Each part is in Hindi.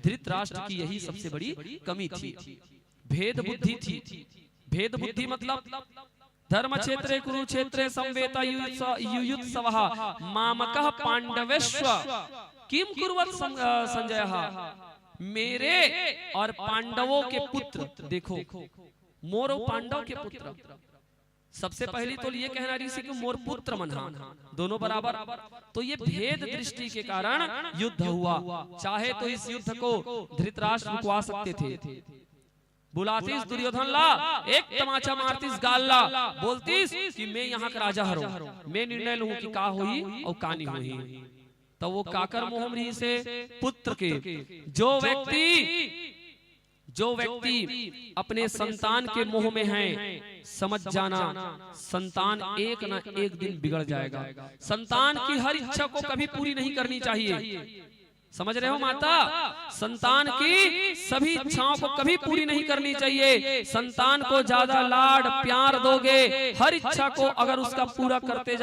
धृतराष्ट्र की यही सबसे बड़ी कमी थी, भेद बुद्धि थी। भेद बुद्धि मतलब धर्म क्षेत्रे कुरुक्षेत्रे संवेता युयुत्सवः मामकः पांडवेश्व किम कुर्वत संजयः। मेरे और पांडवों के पुत्र, देखो मोर पांडव के पुत्र, सबसे पहली तो ये कहना ऋषि कि मोर पुत्र मन्हा, दोनों बराबर। तो ये भेद दृष्टि के कारण युद्ध हुआ। चाहे तो इस युद्ध को धृतराष्ट्र रुकवा सकते थे, बुलातीस दुर्योधन ला, एक तमाचा मारतीस गाल ला, बोलतीस कि मैं यहाँ का राजा हरो, मैं निर्णय लूं कि का हुई और का नहीं हुई। तो वो काकर मोहमरी से पुत्र के जो व्यक्ति अपने संतान के मोह में है, समझ जाना संतान एक न एक दिन बिगड़ जाएगा। संतान की हर इच्छा को कभी पूरी नहीं करनी चाहिए, समझ रहे हो माता? संतान की सभी इच्छाओं को कभी पूरी नहीं करनी चाहिए। संतान को ज्यादा लाड प्यार दोगे, हर इच्छा को अगर उसका पूरा करते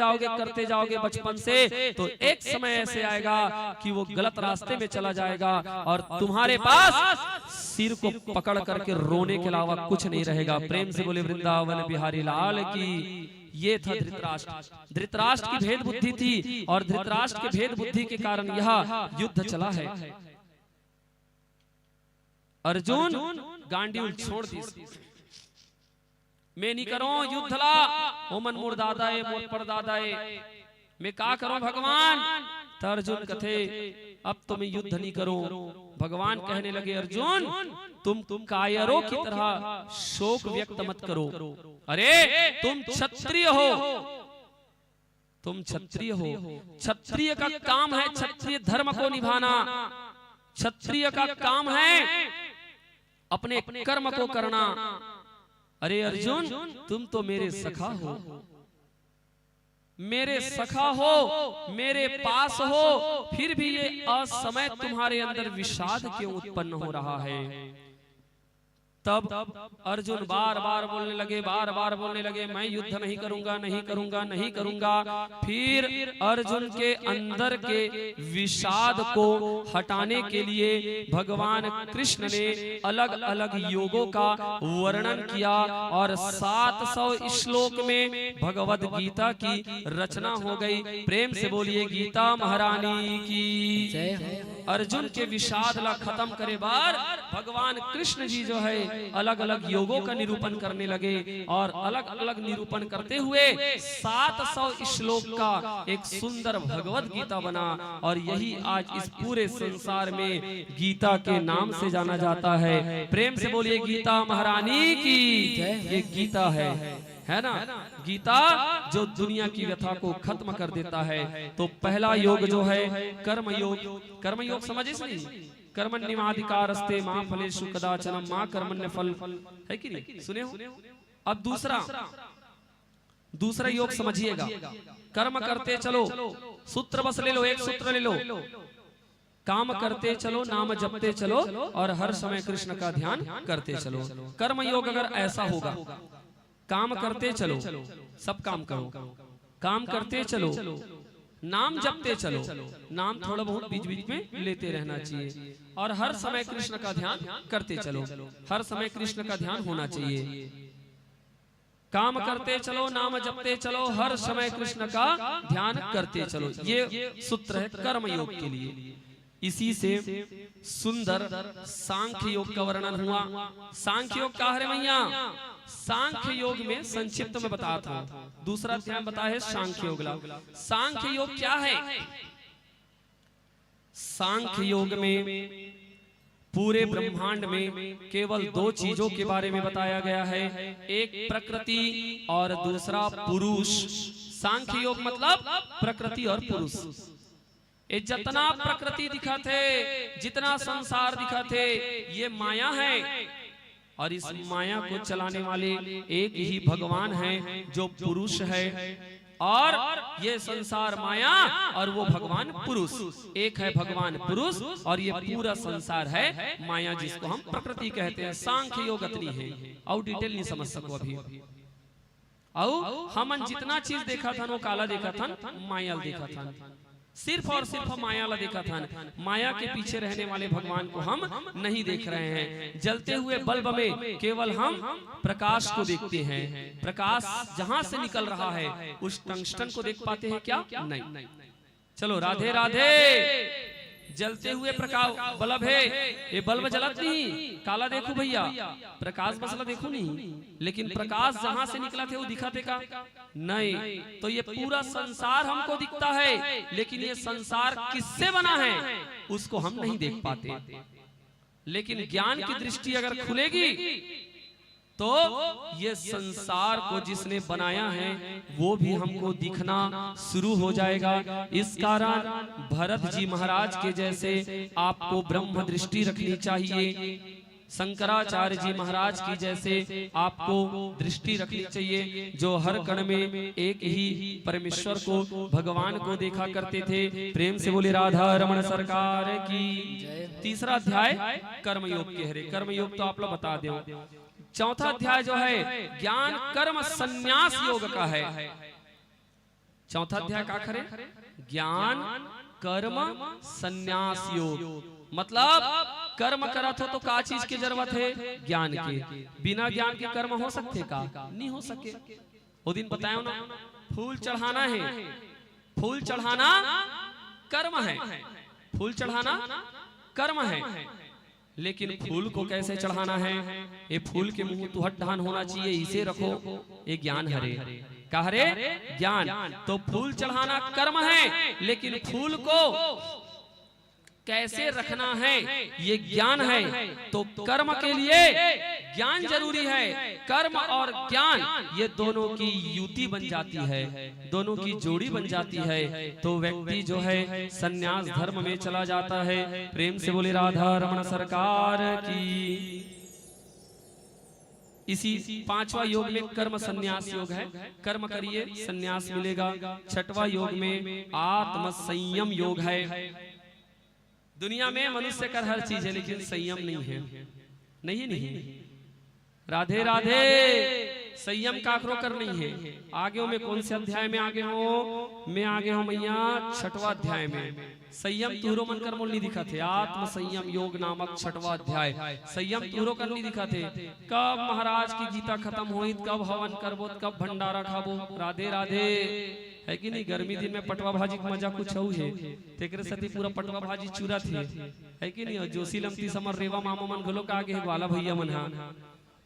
जाओगे बचपन से, तो एक समय ऐसे आएगा कि वो गलत रास्ते में चला जाएगा और तुम्हारे पास सिर को पकड़ करके रोने के अलावा कुछ नहीं रहेगा। प्रेम से बोले वृंदावन बिहारी लाल की। ये था धृतराष्ट्र। धृतराष्ट्र की भेद बुद्धि थी और धृतराष्ट्र के भेद बुद्धि के कारण यह युद्ध चला है। अर्जुन गांडीव छोड़ दी, मैं नहीं करूं युद्ध ला, ओ मन मोर दादाए मोर परदादाए, मैं का करूं भगवान? तो अर्जुन कथे अब तो मैं युद्ध नहीं करूं। भगवान कहने लगे अर्जुन तुम कायरों की तरह शोक व्यक्त मत करो। अरे तुम क्षत्रिय हो, तुम क्षत्रिय हो, क्षत्रिय का काम है क्षत्रिय धर्म को निभाना, क्षत्रिय का काम है अपने कर्म को करना। अरे अर्जुन तुम तो मेरे सखा हो, मेरे सखा हो, मेरे पास हो, फिर भी ये असमय तुम्हारे अंदर विषाद क्यों उत्पन्न हो रहा है? तब अर्जुन बार बार बोलने लगे मैं युद्ध नहीं करूंगा, नहीं करूंगा, नहीं करूंगा। फिर अर्जुन के अंदर के विषाद को हटाने के लिए भगवान कृष्ण ने अलग अलग योगों का वर्णन किया और 700 श्लोक में भगवद गीता की रचना हो गई। प्रेम से बोलिए गीता महारानी की। अर्जुन के विषाद ला खत्म करे बार भगवान कृष्ण जी जो है अलग अलग योगों का निरूपण करने लगे और अलग अलग निरूपण करते हुए 700 श्लोक का एक सुंदर भगवद गीता बना। और यही आज इस पूरे संसार में गीता के नाम से जाना जाता है। प्रेम से बोलिए गीता महारानी की। ये गीता है ना, गीता जो दुनिया की व्यथा को खत्म कर देता है। तो पहला योग जो है कर्म योग। कर्म योग समझे नहीं? कर्मण्येवाधिकारस्ते मा फलेषु कदाचन मा कर्मण्य फल, है कि नहीं? सुने हो? अब दूसरा योग समझिएगा। कर्म करते चलो, सूत्र बस ले लो, एक सूत्र ले लो, काम करते चलो, नाम जपते चलो और हर समय कृष्ण का ध्यान करते चलो। कर्म योग अगर ऐसा होगा, काम करते चलो, सब काम करो, काम करते चलो, नाम जपते चलो, नाम थोड़ा बहुत बीच बीच में लेते रहना चाहिए और हर समय कृष्ण का ध्यान करते चलो, हर समय कृष्ण का ध्यान होना चाहिए। काम करते चलो, नाम जपते चलो, हर समय कृष्ण का ध्यान करते चलो। ये सूत्र है कर्म योग के लिए। इसी से सुंदर सांख्य योग का वर्णन हुआ। सांख्य योग का है मैया, सांख्य योग में संक्षिप्त में बताया था, दूसरा अध्याय बताया है सांख्य योग। सांख्य योग क्या है? सांख्य योग में पूरे ब्रह्मांड में केवल 2 चीजों के बारे में बताया गया है, एक प्रकृति और दूसरा पुरुष। सांख्य योग मतलब प्रकृति और पुरुष। ये जितना प्रकृति दिखा थे, जितना संसार दिखा थे, ये माया है और इस माया को चलाने वाले एक ही भगवान है जो पुरुष है। और ये संसार माया और वो भगवान पुरुष, एक है भगवान पुरुष और ये पूरा संसार है माया, जिसको हम प्रकृति कहते हैं। सांख्य योग अतनी है और डिटेल नहीं समझ सको अभी। और हमन जितना चीज देखा था वो काला देखा था, माया देखा था। सिर्फ और सिर्फ माया ला देखा था, माया के पीछे रहने वाले भगवान को हम नहीं देख रहे हैं। जलते हुए बल्ब में केवल हम प्रकाश को देखते हैं, प्रकाश जहां से निकल रहा है उस टंगस्टन को देख पाते हैं क्या? नहीं। चलो राधे राधे। जलते हुए प्रकाश बल्ब है, ये बल्ब जलत नहीं, काला देखो भैया, प्रकाश मसला देखो नहीं, लेकिन प्रकाश जहां से निकला थे वो दिखा थे का? नहीं। तो ये पूरा संसार हमको दिखता है, लेकिन ये संसार किससे बना है उसको हम नहीं देख पाते। लेकिन ज्ञान की दृष्टि अगर खुलेगी तो ये संसार को जिसने बनाया है वो भी हमको दिखना शुरू हो जाएगा। इस कारण भरत जी महाराज के जैसे आपको ब्रह्म दृष्टि रखनी चाहिए, शंकराचार्य जी महाराज की जैसे आपको दृष्टि रखनी चाहिए, जो हर कण में एक ही परमेश्वर को, भगवान को देखा करते थे। प्रेम से बोले राधा रमण सरकार की। तीसरा अध्याय कर्मयोग के हरे, कर्मयोग तो आप लोग बता दो। चौथा अध्याय जो है ज्ञान कर्म संन्यास योग का है। चौथा अध्याय का करे? ज्ञान कर्म संन्यास योग। मतलब कर्म करत हो तो का चीज की जरूरत है? ज्ञान के। बिना ज्ञान के कर्म हो सकते का? नहीं हो सके। वो दिन बताया ना, फूल चढ़ाना है, फूल चढ़ाना कर्म है, फूल चढ़ाना कर्म है, लेकिन फूल को कैसे चढ़ाना है? ये फूल के मुंह तो हट ढान होना चाहिए, इसे रखो, ये ज्ञान हरे का हरे ज्ञान। तो फूल चढ़ाना कर्म है, लेकिन फूल को कैसे रखना है ये ज्ञान है। तो कर्म के लिए ज्ञान जरूरी है। कर्म और ज्ञान ये दोनों की युति बन जाती है, दोनों की जोड़ी बन जाती है, तो व्यक्ति जो है संन्यास धर्म में चला जाता है। प्रेम से बोले राधा रमण सरकार की। इसी पांचवा योग में कर्म संन्यास योग है, कर्म करिए संन्यास मिलेगा। छठवा योग में आत्म संयम योग है। दुनिया में मनुष्य कर हर चीज है, लेकिन संयम नहीं है। नहीं राधे राधे। संयम काकरो कर नहीं है। आगे हो मैं कौन से अध्याय में आगे हो? मैं आगे हूं मैया छठवा अध्याय में। संयम तुहरो मन कर मोल नहीं दिखा थे। आत्म संयम योग नामक छठवा अध्याय। संयम तुहरो कर नहीं दिखा थे। कब महाराज की गीता खत्म हुई, कब हवन करबो, कब भंडारा खाबो। राधे राधे है कि नहीं? गर्मी दिन में पटवा भाजी का मजा कुछ है। तेकरे सती पूरा पटवा भाजी चूरा थे, है कि नहीं? जोशी लमती समर रेवा मामा मन घलो का आगे वाला भैया मन हा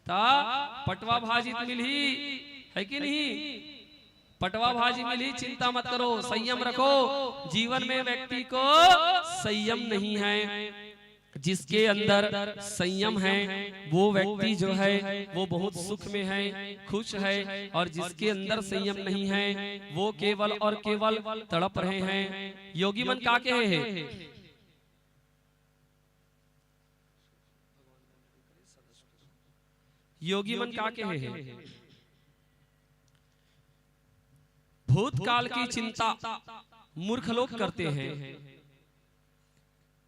ता पटवा भाजी मिली, है कि नहीं? पटवा भाजी मिली, चिंता मत करो, संयम रखो। जीवन में व्यक्ति को संयम नहीं है। जिसके अंदर संयम है वो व्यक्ति जो है वो बहुत सुख में है, खुश है। और जिसके अंदर संयम नहीं है वो केवल और केवल तड़प रहे हैं। योगी मन का कहे है? योगी मन का कहे है? भूतकाल की चिंता मूर्ख लोग करते हैं।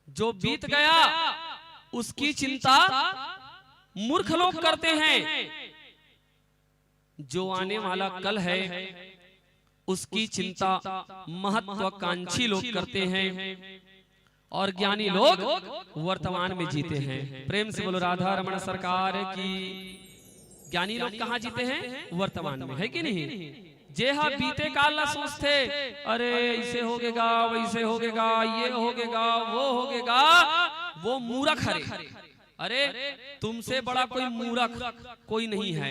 जो बीत गया उसकी चिंता मूर्ख लोग करते हैं। जो आने वाला कल है उसकी चिंता महत्वाकांक्षी लोग करते हैं। और ज्ञानी लोग वर्तमान में जीते हैं। प्रेम से बोलो राधा रमण सरकार की। ज्ञानी लोग कहाँ जीते हैं? वर्तमान में, है कि नहीं? जेहा बीते काल ना सोचते, अरे ऐसे होगेगा, वैसे होगेगा, ये होगेगा, वो होगेगा, वो मूर्ख है। अरे तुमसे बड़ा कोई मूर्ख कोई नहीं है।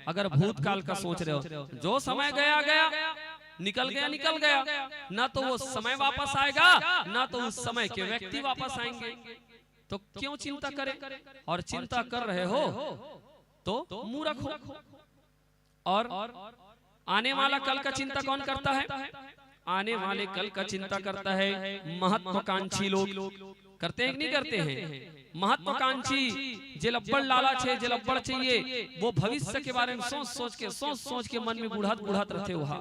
अगर भूतकाल का सोच रहे हो, जो समय गया गया, निकल गया निकल गया, ना तो वो समय वापस आएगा ना तो उस समय के व्यक्ति वापस आएंगे। तो क्यों चिंता करें? और चिंता कर रहे हो तो मूर्ख हो। और आने वाला कल का चिंता कौन करता है? आने वाले कल का चिंता करता है महत्वाकांक्षी लोग। करते हैं कि नहीं करते हैं? महत्वाकांक्षी जे लब्बड़ लालच है, जे लब्बड़ चाहिए, वो भविष्य के बारे में सोच सोच के मन में बुढ़ात रहते वहां।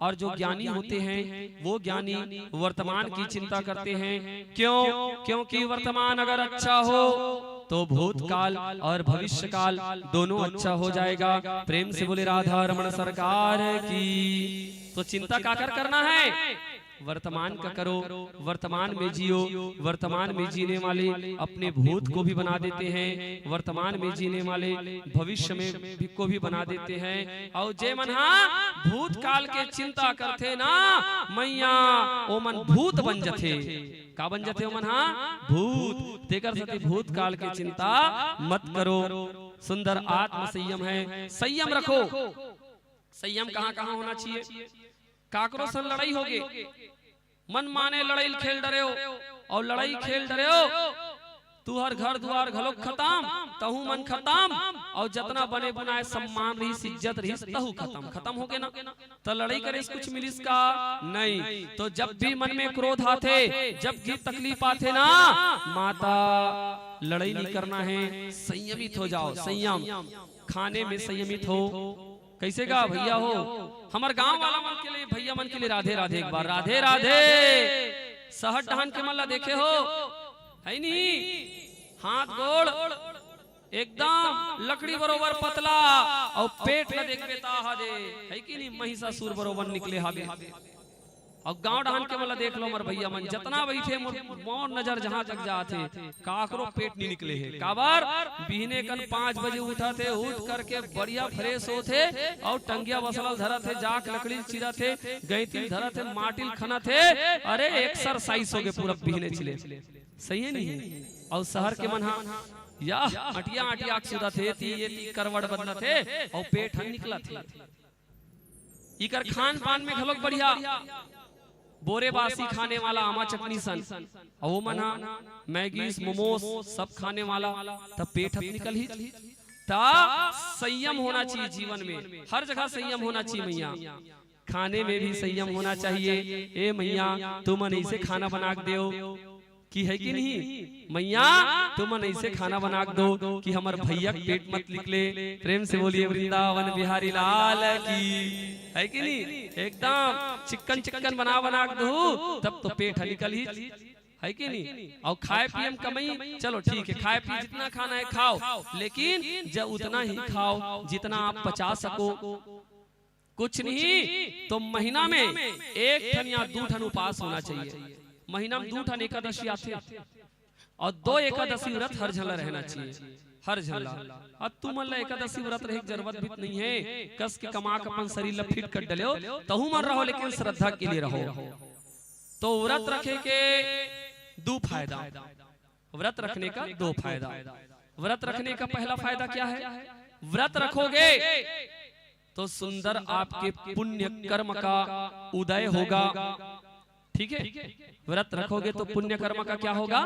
और जो ज्ञानी होते हैं वो ज्ञानी वर्तमान की चिंता करते हैं। क्यों? क्योंकि वर्तमान अगर अच्छा हो तो भूतकाल और भविष्य काल दोनों अच्छा हो जाएगा। प्रेम से बोले राधा रमण सरकार की। तो चिंता काकर करना है? वर्तमान का करो, वर्तमान में जियो। वर्तमान में जीने वाले अपने भूत को भी बना देते हैं, वर्तमान में जीने वाले भविष्य में भी को भी बना देते हैं। और जे मन भूतकाल के चिंता करते ना मैया ओ मन भूत बन जथे। का बन जथे ओ मन भूत। तेकर सती भूतकाल के चिंता मत करो। सुंदर आत्म संयम है, संयम रखो। संयम कहाँ कहाँ होना चाहिए। काकरो से लड़ाई होगी, मन माने लड़ाई खेल डरे हो और लड़ाई खेल डरे हो तू हर घर द्वार घलो खत्म, तहु मन खत्म, और जितना बने बनाए सम्मान रही इज्जत रही तहु खत्म। खत्म हो गए ना तो लड़ाई करे कुछ मिलिस का नहीं। तो जब भी मन में क्रोध आते, जब भी तकलीफ आते ना माता लड़ाई नहीं करना है, संयमित हो जाओ। संयम खाने में संयमित हो। कैसे गा भैया हो हमार गांव वाला मन के लिए, भैया मन के लिए राधे राधे। एक बार राधे राधे। शहर डहान के मल्ला देखे हो है नी, हाथ गोड़ एकदम लकड़ी बरोबर पतला और पेट न देख बेता दे है कि नहीं, महिषासुर बरोबर निकले हावे। और गांव डहान के मल्ला देख लो मर भैया मन जितना बैठे मोर नजर जहां तक जाते काकरो पेट नहीं निकले है। काबर बिहने कन 5 बजे उठा थे, उठ करके बढ़िया फ्रेश होते और टंगिया बसला धरा थे, जाक लकड़ी चिरा थे, गैती धरा थे, माटिल खना थे। अरे एक्सरसाइज हो गए पूरा बिहने चिले। सही है नहीं। और शहर के मन या अटिया अटिया सुधा थे, ती करवड़ बदला थे और पेट हन निकला थे। इकर खान पान में घलोक बढ़िया बोरे बासी खाने वाला, आमा चटनी सन और वो मना मैगीज मोमोस सब खाने वाला, तब पेट अब निकल ही। ता संयम होना चाहिए जीवन में, हर जगह संयम होना चाहिए मैया। खाने में भी संयम होना चाहिए। ए मैया तुम ऐसे खाना बना दो कि है कि नहीं, मैया तुम ऐसे खाना बना दो कि हमार भैया पेट मत निकले। प्रेम से बोलिए वृंदावन बिहारी लाल की, है कि नहीं। एकदम चिकन चिकन बना बना दो तब तो पेट निकल ही, है कि नहीं। और खाए पिए कमाई चलो ठीक है, खाए पिए जितना खाना है खाओ, लेकिन जब उतना ही खाओ जितना आप पचा सको। कुछ नहीं तो महीना में 1 ठन या 2 ठन उपास होना चाहिए। महीना में 2 ठन एकादशी आते और 2 एकादशी व्रत हर झला रहना चाहिए, हर झला। अब तुम एकादशी व्रत रहे जरूरत भी नहीं है, कस के कमा के अपन शरीर फिट कर डलो तहु मन रहो, लेकिन श्रद्धा के लिए रहो। तो व्रत रखे के 2 फायदा, व्रत रखने का 2 फायदा। व्रत रखने का पहला फायदा क्या है, व्रत रखोगे तो सुंदर आपके पुण्य कर्म का उदय होगा। ठीक है, व्रत रखोगे तो पुण्य कर्म का क्या होगा,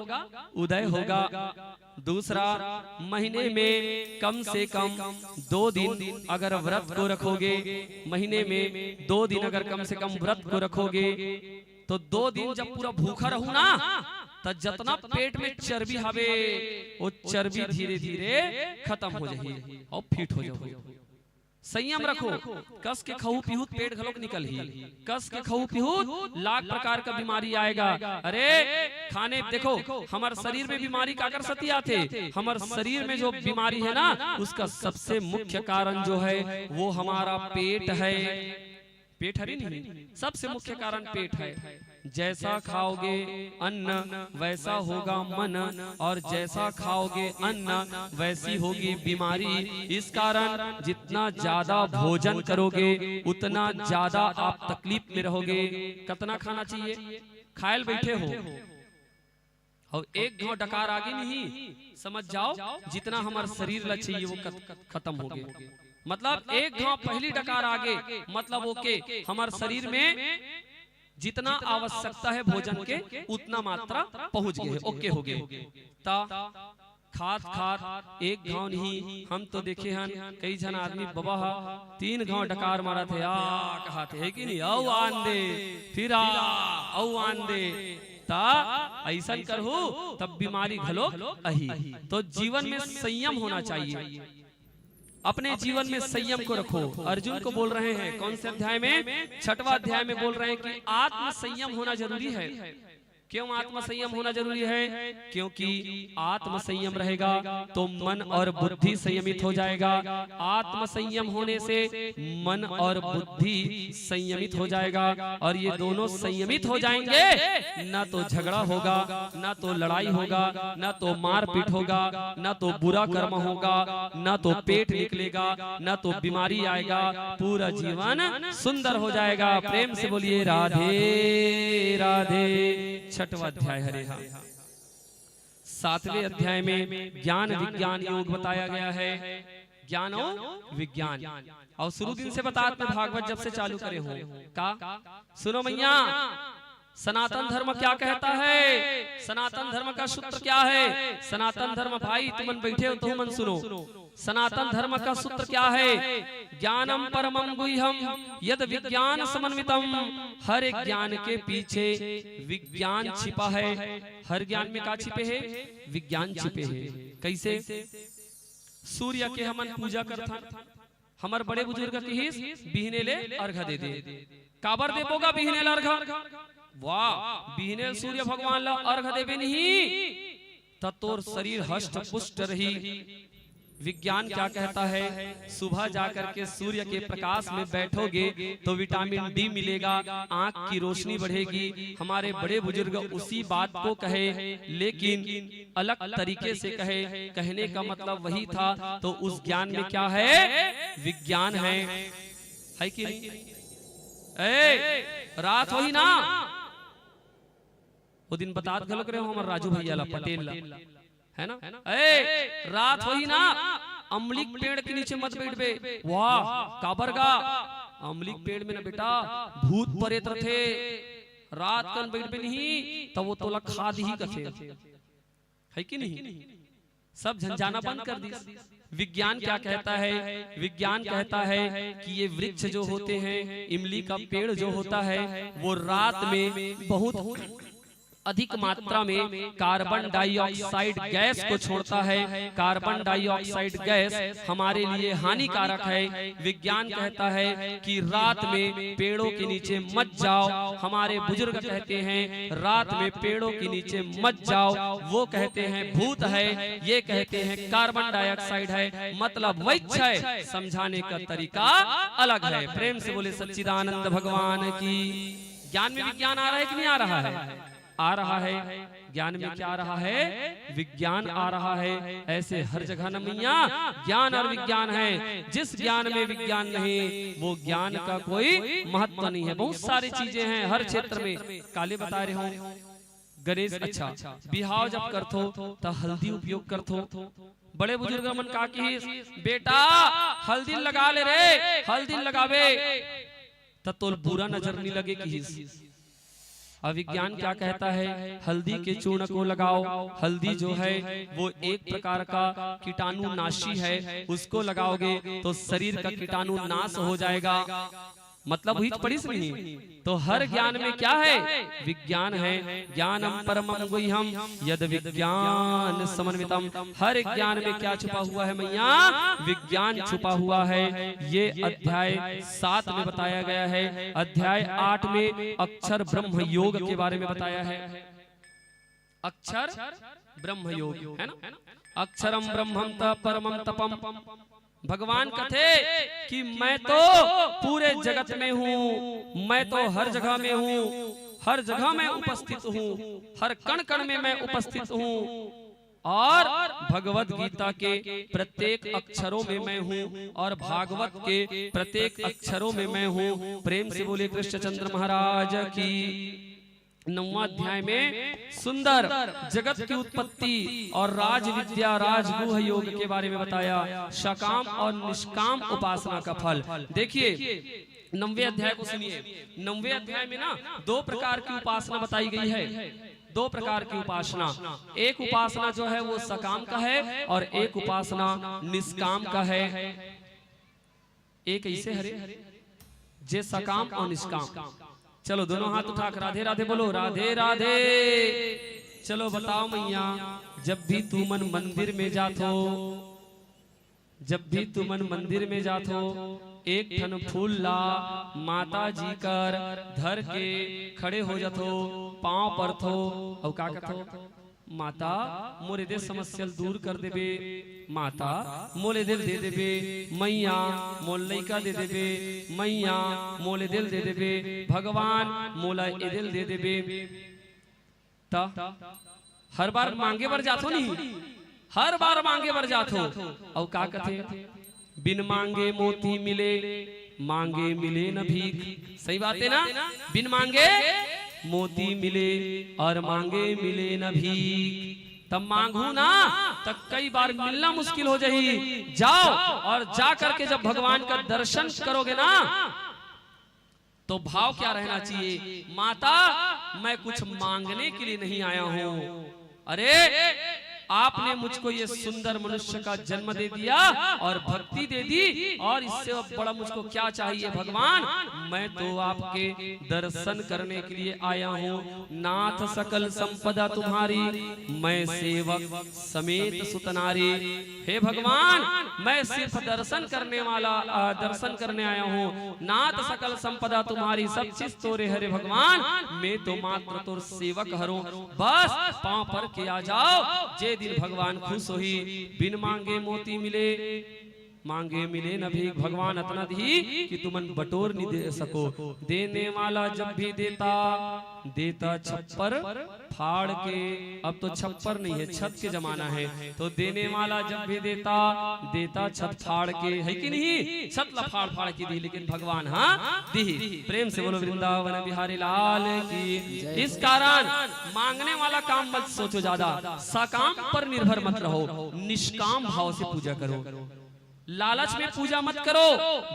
उदय होगा। दूसरा, महीने में कम से कम 2 दिन अगर व्रत को रखोगे, महीने में 2 दिन अगर कम से कम व्रत को रखोगे तो 2 दिन जब पूरा भूखा रहू ना तो जितना पेट में चर्बी हवे वो चर्बी धीरे धीरे खत्म हो जाएगी और फिट हो जाओगे। संयम रखो, कस के खाऊ पीहूत पेट घलोक निकल ही, कस के खाऊ पीहूत लाख प्रकार का बीमारी आएगा। अरे खाने देखो हमारे शरीर में बीमारी का कर सती आते, हमारे शरीर में जो बीमारी है ना उसका सबसे मुख्य कारण जो है वो हमारा पेट है। पेट है नहीं, सबसे मुख्य कारण पेट है। जैसा खाओगे अन्न वैसा होगा मन, और जैसा खाओगे अन्न वैसी होगी बीमारी। इस कारण जितना ज्यादा भोजन करोगे उतना ज्यादा आप तकलीफ में रहोगे। कितना खाना चाहिए, खायल बैठे हो और 1 घाव डकार आगे नहीं, समझ जाओ जितना हमारे शरीर ला चाहिए वो खत्म हो गए। मतलब 1 घाव पहली डकार आगे मतलब ओके हमारे शरीर में जितना आवश्यकता है भोजन के उतना मात्रा पहुंच गए, ओके हो गए। ता खात खात 1 घाव नहीं, हम तो देखे हन कई जन आदमी बाबा 3 घाव डकार मारा थे आ कहते है कि नहीं, औ आन दे फिर औ आन दे। ता ऐसा करहु तब बीमारी घलो अही। तो जीवन में संयम होना चाहिए, अपने जीवन में संयम को रखो। अर्जुन को बोल रहे हैं कौन से अध्याय में, 6वां अध्याय में बोल रहे हैं कि आत्म संयम होना जरूरी है। क्यों आत्म संयम होना जरूरी है? क्योंकि आत्म संयम रहेगा तो मन और बुद्धि संयमित हो जाएगा। आत्म संयम होने से मन और बुद्धि संयमित हो जाएगा, और ये दोनों संयमित हो जाएंगे, ना तो झगड़ा होगा, ना तो लड़ाई होगा, ना तो मारपीट होगा, ना तो बुरा कर्म होगा, ना तो पेट निकलेगा, ना तो बीमारी आएगा, पूरा जीवन सुंदर हो जाएगा। प्रेम से बोलिए राधे राधे। छठवां अध्याय हरे हा। 7वें अध्याय में ज्ञान विज्ञान योग बताया गया है। ज्ञान और विज्ञान, और शुरू दिन से बता भागवत जब से चालू करे हो का सुनो मैया, सनातन धर्म क्या कहता है? सनातन धर्म का सूत्र क्या है? सनातन धर्म भाई तुम बैठे हो तो मन सुनो। सनातन धर्म का सूत्र क्या है? ज्ञानम परमम गुह्यम यद विज्ञान समन्वितम। हर एक ज्ञान के पीछे विज्ञान छिपा है। हर ज्ञान में क्या छिपे है? विज्ञान छिपे है। कैसे? सूर्य के हमन पूजा करता, हमार बड़े बुजुर्ग की बिहने ले अर्घ दे दे। काबर देपोगा बिहने ले अर्घ? वाह, बिहने सूर्य भगवान ला अर्घ देवे नहीं तब तोर शरीर हष्ट पुष्ट रही। विज्ञान क्या कहता है? सुबह जाकर के सूर्य के प्रकाश में बैठोगे तो विटामिन डी मिलेगा, आंख की रोशनी बढ़ेगी। हमारे बड़े बुजुर्ग उसी बात को कहे, लेकिन अलग तरीके से कहे। कहने का मतलब वही था। तो उस ज्ञान में क्या है? विज्ञान है कि नहीं? रात होई ना, वो दिन बतात गलत रहे हो हमारे राजू भैया ला, पटेल ला, है ना? रात होई ना, अमलिक पेड़ के नीचे मत बैठ बे। वाह, काबरगा अमलिक पेड़ में ना बेटा भूत प्रेत थे, रात कन बैठ बे नहीं तब वो तोला खाद ही कथे, है कि नहीं? सब झंझाना बंद कर दी। विज्ञान क्या कहता है? विज्ञान कहता है कि ये वृक्ष जो होते हैं, इमली का पेड़ जो होता है, वो रात में बहुत अधिक मात्रा में कार्बन डाइऑक्साइड गैस को छोड़ता है। कार्बन डाइऑक्साइड गैस हमारे लिए हानिकारक है। विज्ञान कहता है कि रात में पेड़ों के नीचे मत जाओ। हमारे बुजुर्ग कहते हैं रात में पेड़ों के नीचे मत जाओ, वो कहते हैं भूत है, ये कहते हैं कार्बन डाइऑक्साइड है। मतलब वैच्छ है, समझाने का तरीका अलग है। प्रेम से बोले सच्चिदानंद भगवान की। ज्ञान में विज्ञान आ रहा है कि नहीं आ रहा है? आ रहा है। ज्ञान में क्या आ रहा है? विज्ञान आ रहा है। ऐसे हर जगह न मैया ज्ञान और विज्ञान है। जिस ज्ञान में विज्ञान नहीं, वो ज्ञान का कोई महत्व नहीं है। बहुत सारी चीजें हैं हर क्षेत्र में। काले बता रहे हो गणेश, अच्छा बिहाव जब करथो तो हल्दी उपयोग करथो। बड़े बुजुर्ग मन का की बेटा हल्दी लगा ले रे, हल्दी लगावे तब तो बुरा नजर नहीं लगे कि। अविज्ञान क्या कहता है? हल्दी के चूर्ण को लगाओ। हल्दी जो है वो एक प्रकार का कीटाणु नाशी है, उसको लगाओगे तो शरीर का कीटाणु नाश हो जाएगा। मतलब हुई पड़ी नहीं। तो हर ज्ञान में क्या है? विज्ञान है। ज्ञानम परमम गुह्यम यद विज्ञान समन्वितम। हर एक ज्ञान में क्या छुपा हुआ है मैया? विज्ञान छुपा हुआ है। ये अध्याय 7 में बताया गया है। अध्याय 8 में अक्षर ब्रह्म योग के बारे में बताया है। अक्षर ब्रह्म योग है ना? अक्षरम ब्रह्मम परमम तपम। भगवान कहते कि मैं तो पूरे जगत में हूँ, मैं तो हर जगह में हूँ, हर जगह में उपस्थित हूँ, हर कण कण में मैं उपस्थित हूँ, और भगवत गीता के प्रत्येक अक्षरों में मैं हूँ, और भागवत के प्रत्येक अक्षरों में मैं हूँ। प्रेम से बोले कृष्णचंद्र महाराज की। 9वां अध्याय में सुंदर जगत की उत्पत्ति और राज विद्या राजगुह योग के बारे में बताया। सकाम और निष्काम उपासना का फल देखिए। 9वें अध्याय को सुनिए। 9वें अध्याय में ना 2 प्रकार की उपासना बताई गई है। 2 प्रकार की उपासना। एक उपासना जो है वो सकाम का है, और एक उपासना निष्काम का है। एक ऐसे हरे जे सकाम और निष्काम। चलो दोनों हाथ उठाकर राधे राधे बोलो। राधे राधे। चलो बताओ मैया, जब भी तू मन मंदिर में जातो, जब भी तू मन मंदिर में जातो, एक ठन फूल ला माता जी कर धर के खड़े हो जातो। पांव पर थो और का कथो माता मोरे दे समस्या दूर कर देबे, माता मोले दिल दे देबे, मैया मोल लइका दे देबे, मैया मोले दिल दे देबे, भगवान मोला ए दिल दे देबे। ता हर बार मांगे बर जाथो नहीं, हर बार मांगे बर जाथो और का कथे बिन मांगे मोती मिले, मांगे मिले न भीख। सही बात है ना, बिन मांगे मोती मिले और मांगे मिले न भीख। तब मांगू ना तब कई बार मिलना मुश्किल हो जाही। जाओ और जा करके जब भगवान का दर्शन करोगे ना तो भाव क्या रहना चाहिए, माता मैं कुछ मांगने के लिए नहीं आया हूं, अरे आपने मुझको ये सुंदर मनुष्य का जन्म दे दिया और भक्ति दे दी, और इससे बड़ा मुझको क्या चाहिए भगवान। मैं तो आपके दर्शन करने के लिए आया हूँ। नाथ सकल संपदा तुम्हारी, मैं सेवक समेत सुतनारी। हे भगवान मैं सिर्फ दर्शन करने वाला, दर्शन करने आया हूँ। नाथ सकल संपदा तुम्हारी, सब चीज तोरे हरे भगवान, मैं तो मात्र तोर सेवक हरूँ। बस पांव पर के आ जाओ, जे दिन भगवान खुश होही। बिन मांगे मोती मिले, मांगे मिले न भीख। भगवान अतना दी कि तुमन बटोर नहीं दे सको। देने वाला जब भी देता, देता छप्पर फाड़ के। अब तो छप्पर नहीं है, छत के जमाना है। तो देने वाला जब भी देता, देता छत फाड़ के, है कि नहीं। छत ला फाड़ फाड़ के दी, लेकिन भगवान हाँ दी। प्रेम से बोलो वृंदावन बिहारी लाल की। इस कारण मांगने वाला काम मत सोचो ज्यादा, सकाम पर निर्भर मत रहो, निष्काम भाव से पूजा करो। लालच में पूजा मत करो,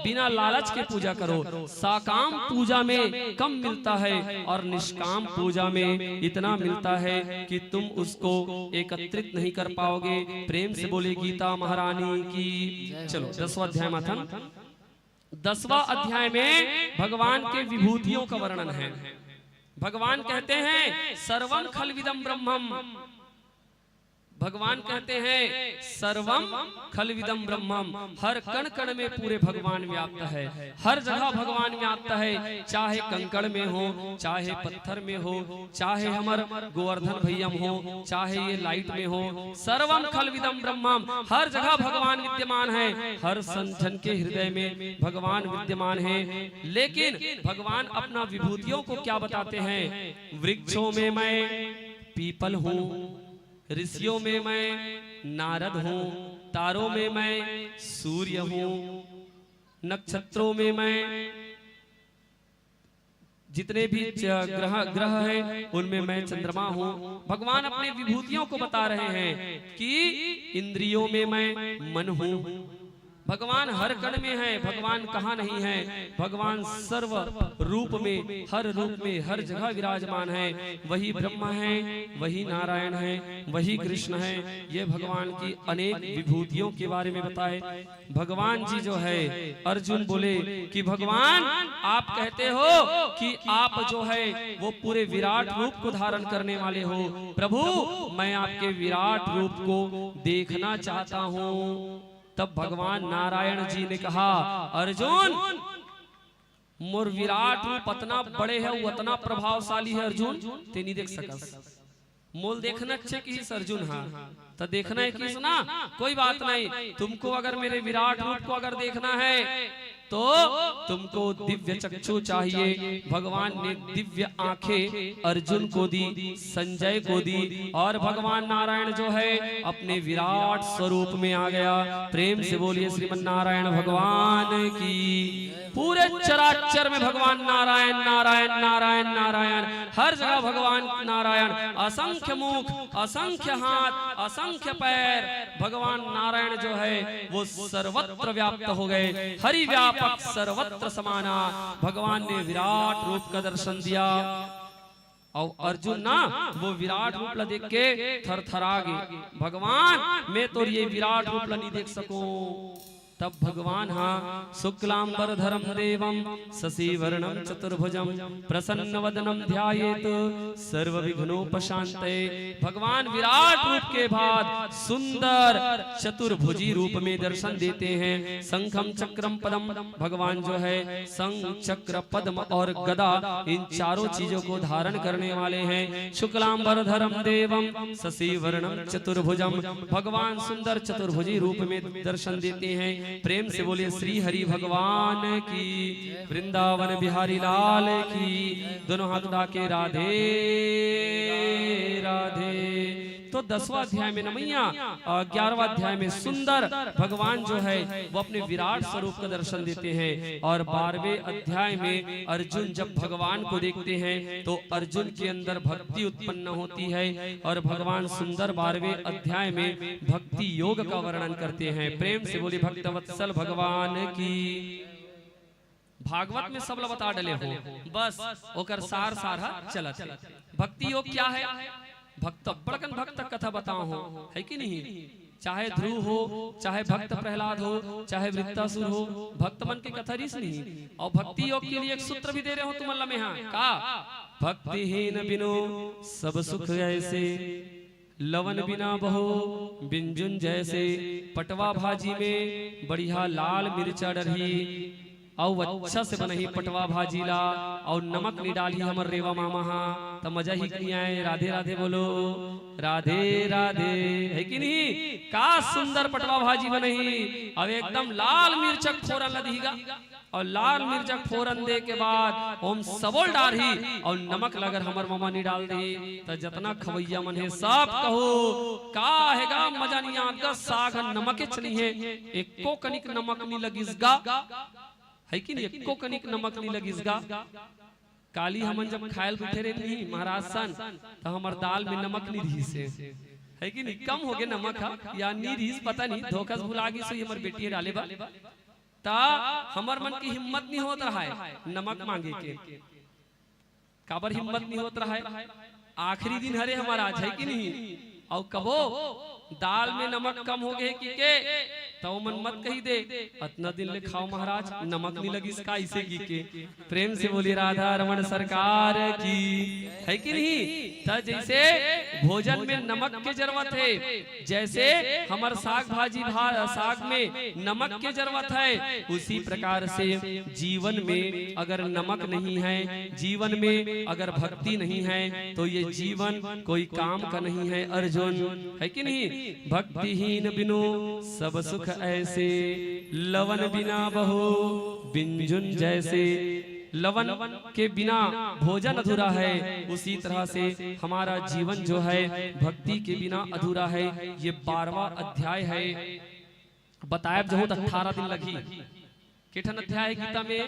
बिना लालच के पूजा करो। साकाम पूजा में कम मिलता है और निष्काम पूजा में इतना मिलता है कि तुम उसको एकत्रित नहीं कर पाओगे। प्रेम से बोले गीता महारानी की। चलो 10वां अध्याय मथन। 10वां अध्याय में भगवान के विभूतियों का वर्णन है। भगवान कहते हैं सर्वम खलविदम ब्रह्मम। भगवान कहते हैं सर्वम खलविदम ब्रह्मम। हर कण कण में पूरे भगवान व्याप्त है, हर जगह भगवान व्याप्त है। चाहे कंकड़ में हो, चाहे पत्थर में हो, चाहे हमार गोवर्धन भैया हो, चाहे ये लाइट में हो, सर्वम खलविदम ब्रह्मम। हर जगह भगवान विद्यमान है, हर संजन के हृदय में भगवान विद्यमान है। लेकिन भगवान अपना विभूतियों को क्या बताते हैं। वृक्षों में मैं पीपल हूँ, ऋषियों में मैं नारद हूँ, तारों में मैं सूर्य हूँ, नक्षत्रों में मैं जितने भी ग्रह है उनमें मैं चंद्रमा हूँ। भगवान अपने विभूतियों को बता रहे हैं कि इंद्रियों में मैं मन हूँ। भगवान हर कण में है, भगवान कहाँ नहीं है। भगवान सर्व रूप में, हर रूप में, हर जगह विराजमान है। वही ब्रह्मा है, वही नारायण है, वही कृष्ण है। ये भगवान की अनेक विभूतियों के बारे में बताए। भगवान जी जो है, अर्जुन बोले कि भगवान आप कहते हो कि आप जो है वो पूरे विराट रूप को धारण करने वाले हो। प्रभु मैं आपके विराट रूप को देखना चाहता हूँ। तब भगवान नारायण जी ने कहा अर्जुन मोर विराट रूप अतना बड़े है, वो अतना प्रभावशाली है अर्जुन ते नहीं देख सकस। मोल देखना अच्छे की अर्जुन। हाँ तो देखना है कि सुना कोई बात नहीं। तुमको अगर मेरे विराट रूप को अगर देखना है तो तुमको दिव्य चक्षु चाहिए। भगवान ने दिव्य आंखें अर्जुन को दी, संजय को दी, और भगवान नारायण जो है अपने विराट स्वरूप में आ गया। प्रेम से बोलिए श्रीमन नारायण भगवान की। पूरे चराचर में भगवान नारायण नारायण नारायण नारायण, हर जगह भगवान नारायण। असंख्य मुख, असंख्य हाथ, असंख्य पैर। भगवान नारायण जो है वो सर्वत्र व्याप्त हो गए, हरि व्यापक सर्वत्र समाना। भगवान ने विराट रूप का दर्शन दिया और अर्जुन ना वो विराट रूप ला देख के थरथरा गए। भगवान मैं तो ये विराट रूप ला नहीं देख सकूं। तब भगवान हाँ शुक्लांबरधरम देवम शशिवर्णम चतुर्भुजम प्रसन्नवदनम ध्यायेत सर्वविघ्नोपशांतये। भगवान विराट रूप के बाद सुंदर चतुर्भुजी रूप में दर्शन देते हैं। शंखम चक्रम पदम, भगवान जो है शंख चक्र पद्म और गदा इन चारों चीजों को धारण करने वाले हैं। शुक्लांबरधरम देवम शशिवर्णम चतुर्भुजम, भगवान सुंदर चतुर्भुजी रूप में दर्शन देते हैं। प्रेम से बोलिए श्री हरि भगवान की, वृंदावन बिहारी लाल की, दोनों हाथ उठा के राधे राधे। तो 10वां अध्याय में नमैया, 11वां अध्याय में सुंदर भगवान जो है वो अपने विराट स्वरूप का दर्शन देते हैं। और 12वें अध्याय में अर्जुन जब भगवान को देखते हैं तो अर्जुन के अंदर भक्ति उत्पन्न होती है। और भगवान सुंदर 12वें अध्याय में भक्ति योग का वर्णन करते हैं। प्रेम से बोली भक्तवत्सल भगवान की। भागवत में सब बता डले हो, बस ओकर सार सारा चलत। भक्ति योग क्या है? भक्त बड़कन भक्त कथा बताओ हो, है कि नहीं? चाहे ध्रुव हो, चाहे भक्त प्रहलाद हो, चाहे वृत्तासुर हो, भक्त मन के कथा रीस नहीं। और भक्ति योग के लिए एक सूत्र भी दे रहे हो तुम अल्लाह में, हाँ का भक्तिहीन बिनो सब सुख ऐसे, लवन बिना बहो बिंजुन जैसे, पटवा भाजी में बढ़िया लाल मिर्चा डरही, और अच्छा से बनही पटवा भाजीला, और नमक नहीं डाली हमर रेवा मामा हाँ, तो मजा ही नहीं आए। राधे राधे बोलो, राधे राधे, है कि नहीं? का सुंदर पटवा भाजी बनही। अब एकदम लाल मिर्चक फोरन लदीगा, और लाल मिर्चक फोरन दे के बाद ओम सबोल डारही, और नमक लगर हमर मामा नहीं डाल दी, तो जितना खवैया मन है सब कहो का हैगा मजा नहीं आगा। साग नमक नहीं है, एको कनिक नमक नहीं लगिसगा, है कि नहीं? एको कनिक नमक नहीं लगिसगा। काली हमन जब खायल बैठे रहे नहीं महाराज सन, तो हमार दाल में नमक नहीं रही से, है कि नहीं? कम हो गए नमक या नहीं रही, पता नहीं, धोखा भुला गई सो हमार बेटी डाले बा, ता हमार मन की हिम्मत नहीं होता है नमक मांगे के। काबर हिम्मत नहीं होता है? आखिरी दिन हरे हमारा आज, है कि नहीं? और कबो दाल में नमक कम हो गए कि के तो मन मत कही दे, इतना दिन ले खाओ महाराज, नमक नहीं लगी इसका इसे की के। प्रेम से बोली राधा रमन सरकार की, है कि नहीं? तो जैसे भोजन में नमक की जरूरत है, जैसे हमार साग भाजी साग में नमक की जरूरत है, उसी प्रकार से जीवन में अगर नमक नहीं है, जीवन में अगर भक्ति नहीं है, तो ये जीवन कोई काम का नहीं है अर्जुन, है कि नहीं? भक्तिहीन बिनु सब सुख ऐसे, लवन बिना बहो बिंजुन जैसे। लवन के बिना भोजन अधूरा है, उसी तरह से हमारा जीवन जो है भक्ति के बिना अधूरा है। ये 12वां अध्याय है। बताया जो 18 दिन लगी, किठन अध्याय गीता में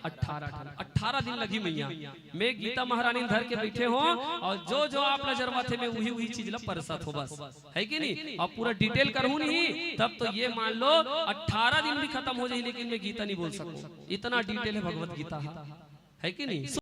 18 दिन लगी मैया में गीता महारानी धर के बैठे हो, और जो जो आप जरूरत है में वही वही चीज ला परसत हो, बस, है कि नहीं? अब पूरा डिटेल करूँ नहीं, तब तो ये मान लो 18 दिन भी खत्म हो जाए, लेकिन मैं गीता नहीं बोल सकूं, इतना डिटेल है भगवत गीता, है कि नहीं?